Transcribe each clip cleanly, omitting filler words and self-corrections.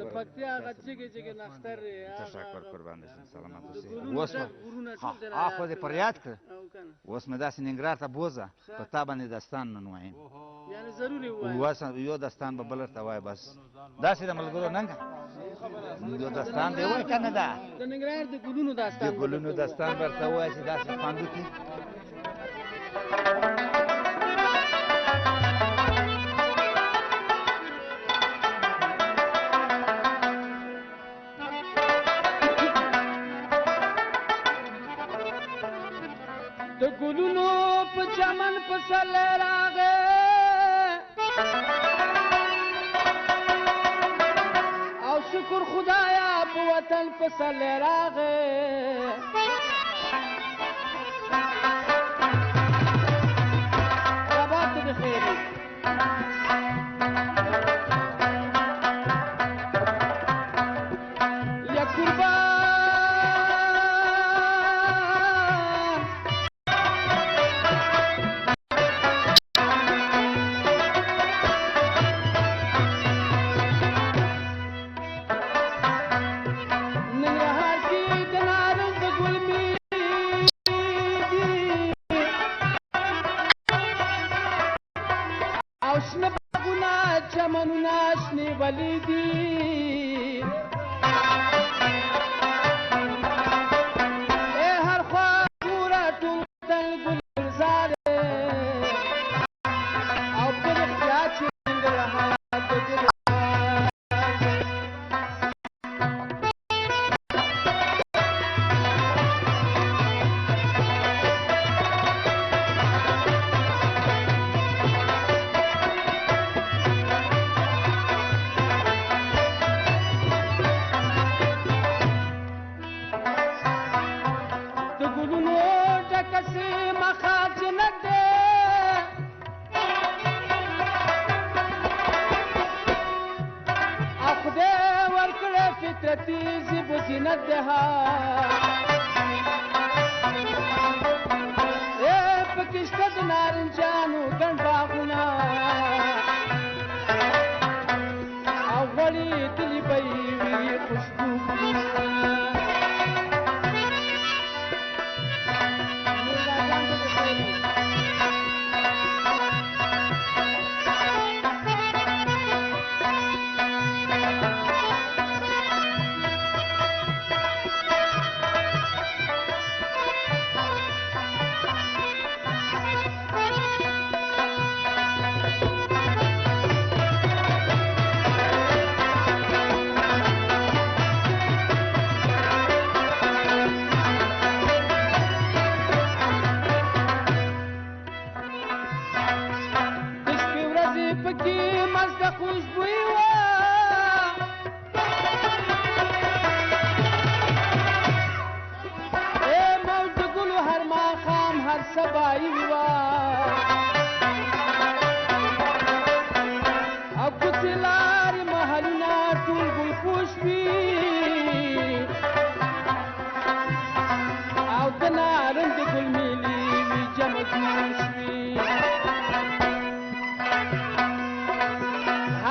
د پکتیا هغه چیګې چیګې نختر تشکر قربان دې شم سلامت اوسې اوس خو دې پر یاد کړه اوس مې داسې ننګرهار ته بوځه په تا باندې داستان نن وایم یعنې ضروري ووایم اوس یو داستان به بل ورته وایه بس داسې د ملګرو ننګه یو داستان دی وایه که نه ده د ننګرهار د ګلونو داستان د ګلونو داستان به ورته ووایه چې داسې خوند وکړي د ګلونو په چمن پسرلی راغی او شکر خدایا په وطن پسرلی راغی رباب ته د خیر یا قربان چمنونه شنې ولې دي ای هر خوا ګوره ټول وطن ګلزار او په رښتیا چې ننګرهار د ګلزار فطرتي بزينت دها ايه پکشته د نارنجانو ګڼ باغونه او غوړې تلې به یې وي خوشبو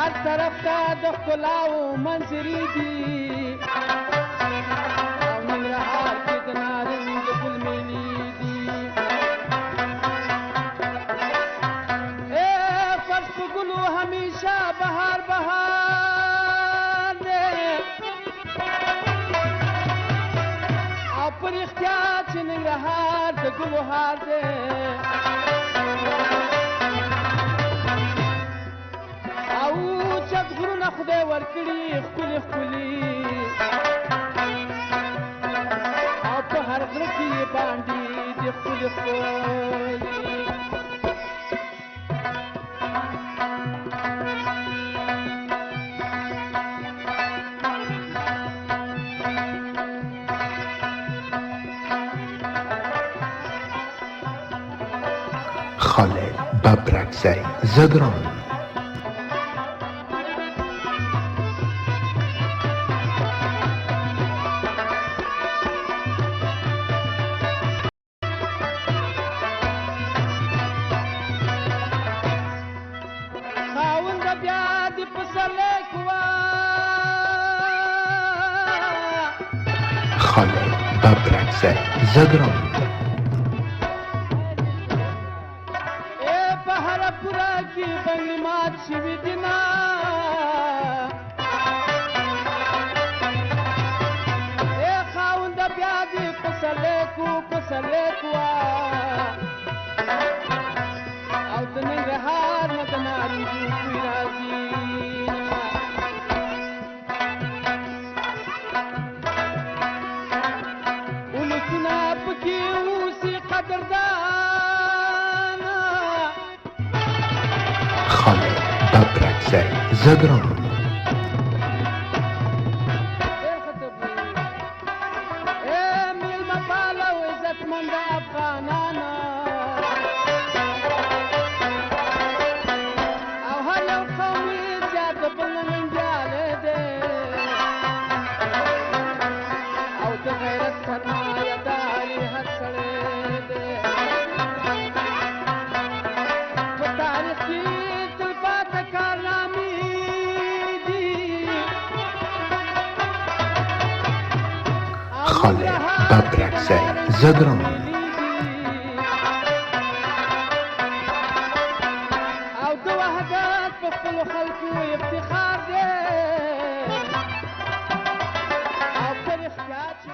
هر طرف ته د ښکلاو منظرې دي او ننګرهار کې د نارنج ګل میلې دي فرش په ګلو همیشه بهار بهار دی او په رښتیا چې ننګرهار د ګلو هار دی غرونه خدای ورکړي ښکلي ښکلي او په هر غره کې یې باندې د ښکلي ښکلي خالد ببرکزی زدران خاونده بیا دې پسرلی کوه او د نارنج ګل میلې دي او په هر غره کې یې باندې د ښکلي ښکلي خاونده بیا دې پسرلی کوه او د نارنج ګل میلې دي او په هر غره کې یې باندې د ښکلي ښکلي خالد ببرکزی زدران په هره پوره کې بنګې مات شوي دي نه خاونده بیا دې پسرلی کوه او د ننګرهار نه د نارنجو بوی راځي ولسونه پکې اوسي قدردان خالد ببرکزی زدران میلمه پاله او عزتمند افغانان او هر یو قوم یې زیات د بل نه ننګیالی دی او د غیرت سرمایه دار یې هر سړی دی په تاریخ کې تلپاته کارنامې دي خالد ببرکزی زدران او د وحدت په خپلو خلکو افتخار دی او په رښتیا چې